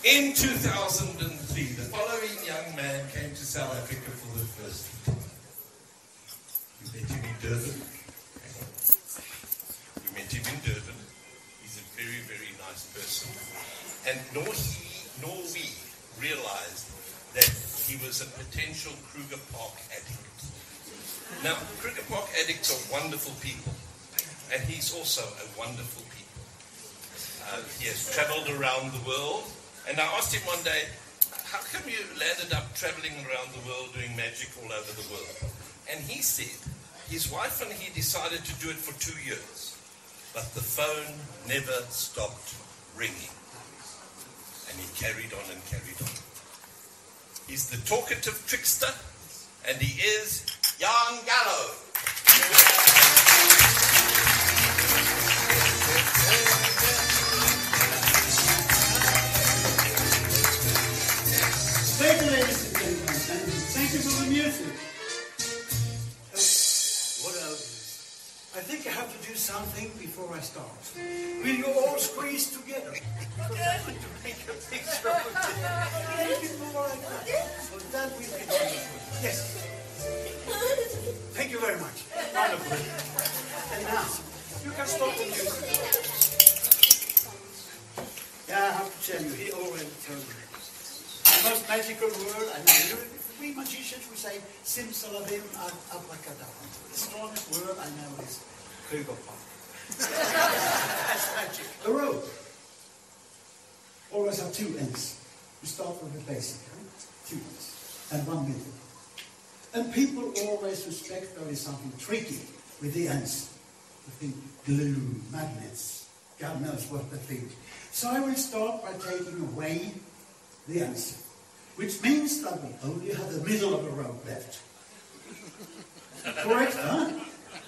In 2003, the following young man came to South Africa for the first time. We met him in Durban. We met him in Durban. He's a very, very nice person. And nor he nor we realized that he was a potential Kruger Park addict. Now, Kruger Park addicts are wonderful people. And he's also a wonderful people. He has traveled around the world. And I asked him one day, how come you landed up traveling around the world doing magic all over the world? And he said, his wife and he decided to do it for 2 years. But the phone never stopped ringing. And he carried on and carried on. He's the talkative trickster, and he is Jan Gala. Thank you, ladies and gentlemen, and thank you for the music. What else? I think I have to do something before I start. Will you all squeeze together? Because I want to make a picture of it. A little bit more like that. So that will be wonderful. Yes. Thank you very much. Wonderful. And now, you can stop the music. Yeah, I have to tell you, he already told me. The most magical word I know. We magicians, we say, simsalabim abracadabra. The strongest word I know is Kruger Park. That's magic. The rope always have 2 ends. We start with the basic, right? 2 ends and 1 middle. And people always suspect there is something tricky with the ends. They think glue, magnets, God knows what they think. So I will start by taking away the ends, which means that we only have the middle of the rope left. Correct, huh?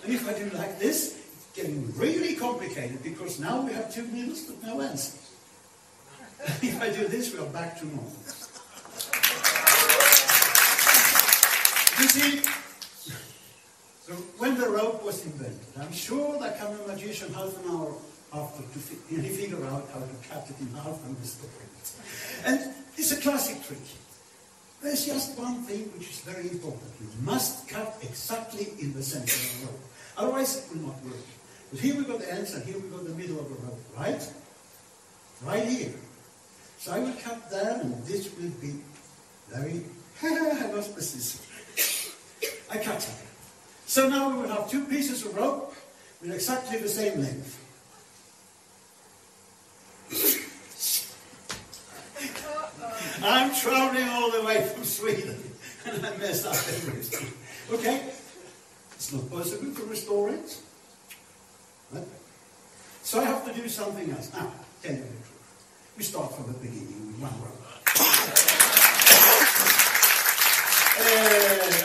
And if I do like this, it's getting really complicated, because now we have 2 middles but no ends. If I do this, we are back to normal. You see, so when the rope was invented, I'm sure there came a magician half an hour after and he figured out how to cut it in half and restore it. And it's a classic trick. There's just one thing which is very important. You must cut exactly in the center of the rope. Otherwise it will not work. But here we got the ends and here we got the middle of the rope, right? Right here. So I will cut there, and this will be very auspicious. I cut it. So now we will have 2 pieces of rope with exactly the same length. I'm traveling all the way from Sweden, and I mess up everything. Okay? It's not possible to restore it. Right? So I have to do something else. Now, tell you the truth. We start from the beginning with 1 rope. The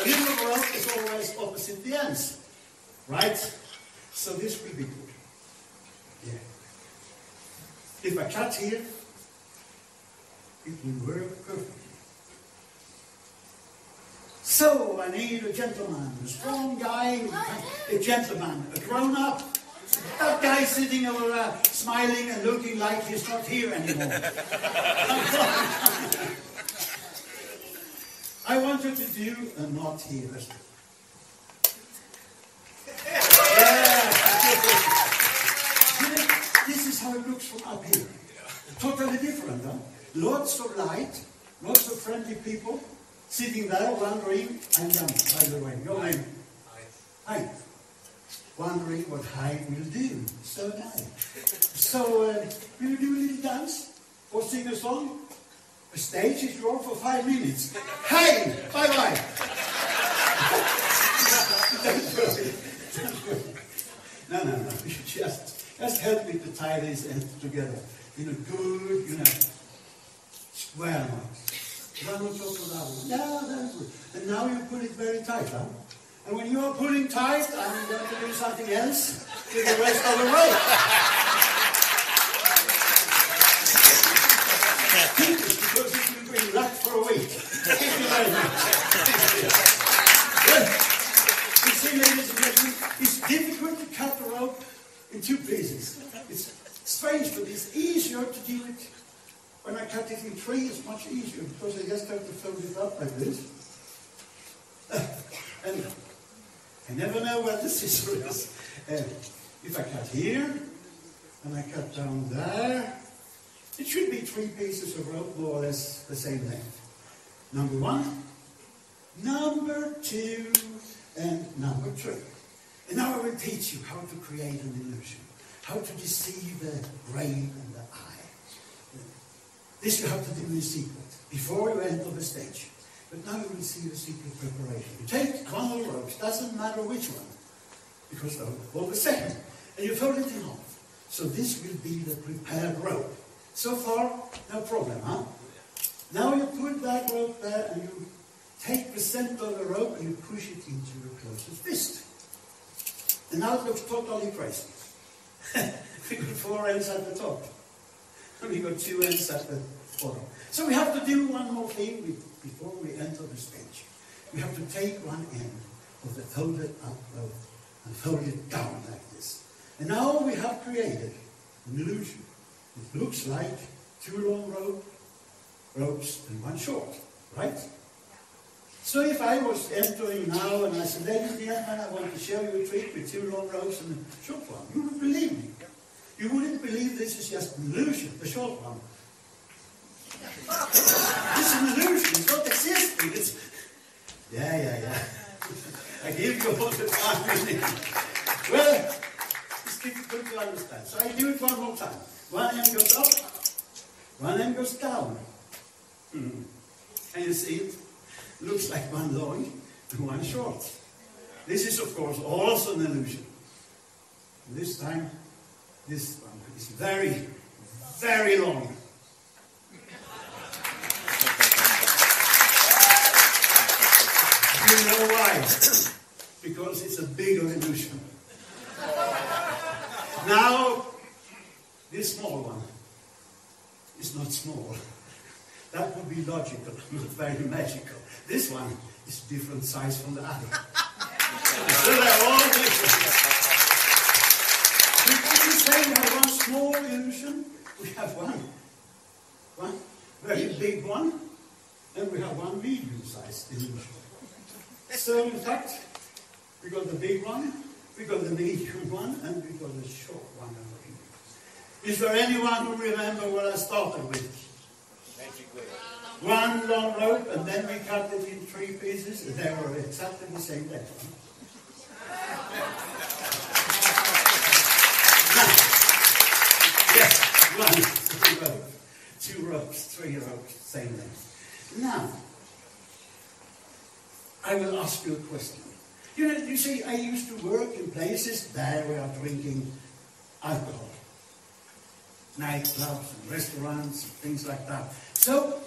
middle of the rope is always opposite the ends. Right? So this will be good. Yeah. If I cut here, it will work perfectly. So I need a gentleman, a strong guy, a gentleman, a grown-up. That guy sitting over there, smiling and looking like he's not here anymore. I want you to do a not here. Yeah. This is how it looks from up here. Totally different, huh? Lots of light, lots of friendly people sitting there wondering, I'm Jan, by the way, your name? Hyde. Wondering what Hyde will do. So nice. So, will you do a little dance? Or sing a song? The stage is yours for 5 minutes. Hyde! Bye-bye! No. You should just help me to tie these ends together in a good, square knot. One on top of that one. Yeah, that's good. And now you pull it very tight, huh? And when you are pulling tight, I'm going to do something else to the rest of the rope. Keep it, because it will bring luck for a week. Thank you very much. Well, you see, ladies and gentlemen, it's difficult to cut the rope in 2 pieces. It's strange, but it's easier to do it When I cut it in three, it's much easier because I just have to fold it up like this. And I never know where the scissor is. If I cut here, and I cut down there, it should be 3 pieces of rope, more or less the same length. Number 1, number 2, and number 3. And now I will teach you how to create an illusion, how to deceive the brain and the eye. This you have to do in secret, before you enter the stage. But now you will see the secret preparation. You take one of the ropes, doesn't matter which one, because they're all the same, and you fold it in half. So this will be the prepared rope. So far, no problem, huh? Now you put that rope there, and you take the center of the rope, and you push it into your closest fist. And now it looks totally crazy. We got 4 ends at the top, and we got 2 ends at the bottom. So we have to do one more thing before we enter the stage. We have to take one end of the folded up rope and fold it down like this. And now we have created an illusion. It looks like 2 long ropes and 1 short, right? So if I was entering now and I said, ladies and gentlemen, I want to show you a trick with 2 long ropes and a short one, you would believe me. You wouldn't believe this is just an illusion, the short one. It's an illusion, it's not existing. It's... Yeah. I give you all the time you need. Well, it's difficult to understand. So I do it one more time. One end goes up, one end goes down. Can you see it? Looks like 1 long and 1 short. This is, of course, also an illusion. This time, this one is very, very long. You know why? Because it's a bigger illusion. Now, this small one is not small. That would be logical, not very magical. This one is different size from the other. So they're all different. If you say we have 1 small illusion, we have one very big one, and we have 1 medium-sized illusion. So in fact, we got the big one, we got the medium one, and we got the short one over here. Is there anyone who remember what I started with? 1 long rope, and then we cut it in 3 pieces, and they were exactly the same length. Yes, 1 rope, 2 ropes, 3 ropes, same length. Now, I will ask you a question. You know, you see, I used to work in places there we are drinking alcohol. Nightclubs and restaurants and things like that. So,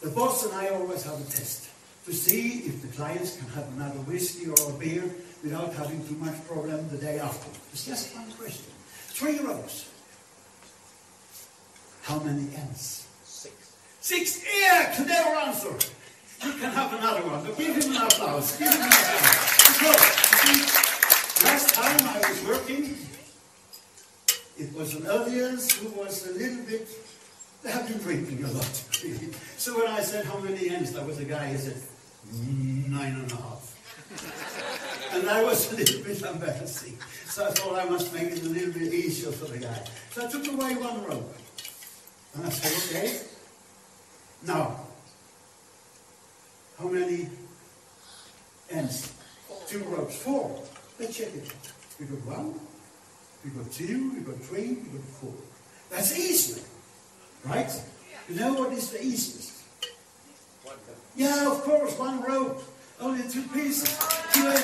the boss and I always have a test to see if the clients can have another whiskey or a beer without having too much problem the day after. It's just one question. 3 ropes. How many ends? 6. 6? Yeah, clever answer. You can have another one, but give him an applause. Give him an applause. Because, you see, last time I was working, it was an audience who was a little bit, they have been drinking a lot. So when I said how many ends, there was a guy who said, 9.5. And that was a little bit embarrassing. So I thought I must make it a little bit easier for the guy. So I took away 1 rope. And I said, okay, now, how many ends? 2 ropes, 4. Let's check it. We got 1, we got 2, we got 3, we got 4. That's easy, right? You know what is the easiest? 1 rope. Yeah, of course, 1 rope. Only 2 pieces, 2 ends.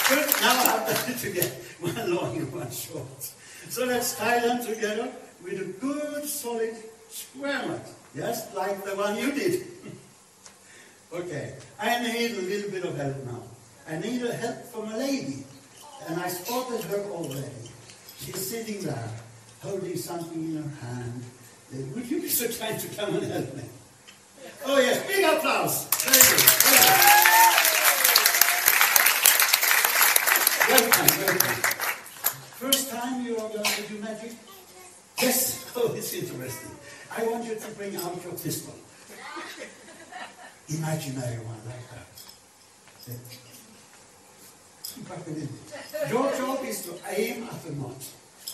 But now I have to get 1 long and 1 short. So let's tie them together with a good solid square knot. Just like the one you did. Okay, I need a little bit of help now. I need a help from a lady. And I spotted her already. She's sitting there, holding something in her hand. Would you be so kind to come and help me? Oh yes, big applause. Very good. Welcome. First time you are going to do magic? Yes, oh, it's interesting. I want you to bring out your pistol. Imaginary one like that. Keep up with it. Your job is to aim at the knot.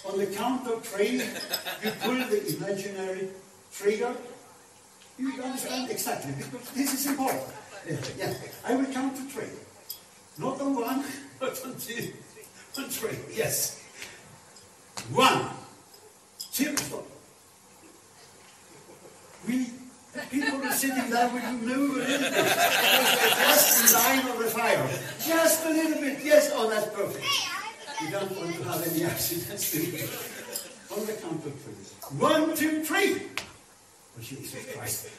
On the count of 3, you pull the imaginary trigger. You understand exactly, because this is important. Yeah. I will count to 3. Not on 1, but on 2, on 3. Yes. 1, 2, stop. People are sitting there with you move a little bit. Just in line of the fire. Just a little bit. Yes, oh, that's perfect. You don't want to have any accidents, do you? On the count of 3. 1, 2, 3. Oh, Jesus Christ.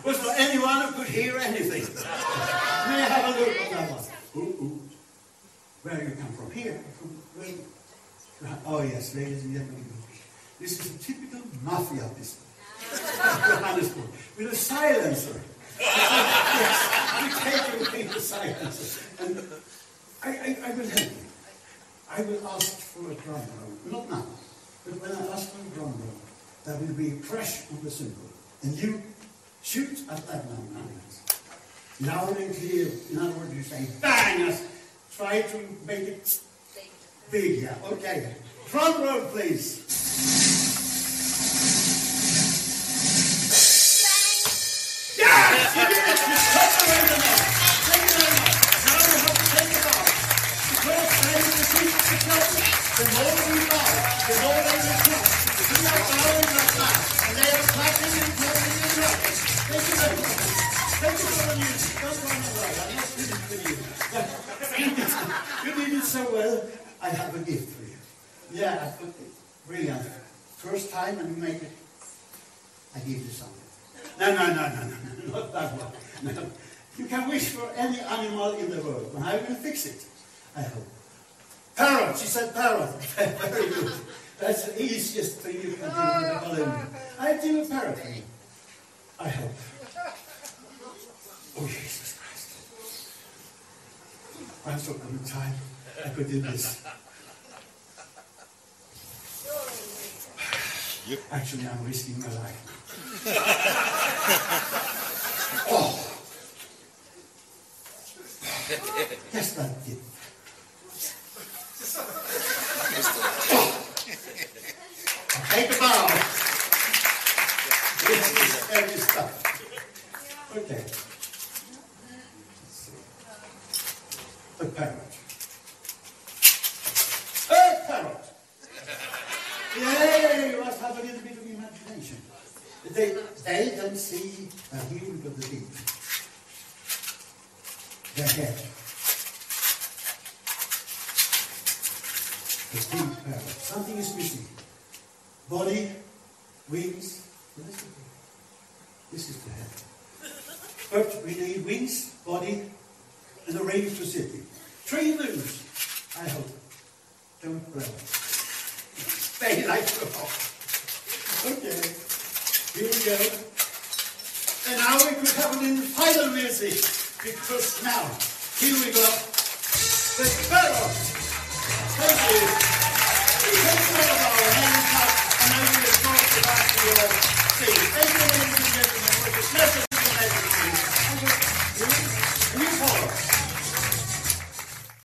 Was there anyone who could hear anything? May I have a look at that one? Ooh. Where do you come from? Here? From where? Oh, yes, ladies and gentlemen. This is a typical mafia business. Johannesburg, with a silencer. Yes, we take away the silencer. And I will help you. I will ask for a drum roll. Not now, but when I ask for a drum roll, there will be a crash on the cymbal. And you shoot at that number. Loud and clear. In other words, you say bang! Try to make it big, yeah. Okay. Drum roll, please. Yes! You did it! You cut away the knot. Take it away. Now you have to take it out. Because then the secret is closed. The more we bow, the more they will come. We are bowing like that. And they are clapping and clapping and clapping. Thank you very much. Thank you for the music. Don't run away. I'm not finished with you. You did it so well. I have a gift for you. Yeah, I put it. Brilliant. First time and you make it. I give you something. No, not that one. No. You can wish for any animal in the world, and I will fix it, I hope. Parrot, she said parrot. Very good. That's the easiest thing you can do with a balloon. I do a parrot for you, I hope. Oh, Jesus Christ. I'm so good in time. I could do this. Actually, I'm risking my life. Oh. Yes, that did. Oh. Take a bow. This is heavy stuff. Okay. A parrot. A parrot. Yeah, you must have a little bit of imagination. They don't see a heel of the deep. The head. The deep parrot. Something is missing. Body, wings. This is the head. But we need wings, body, and a range to sit in. 3 moves, I hope. Don't blow. Stay like the hawk. Okay. Here we go. And now we could have a little final music, because now, here we go. The parrot. Thank you.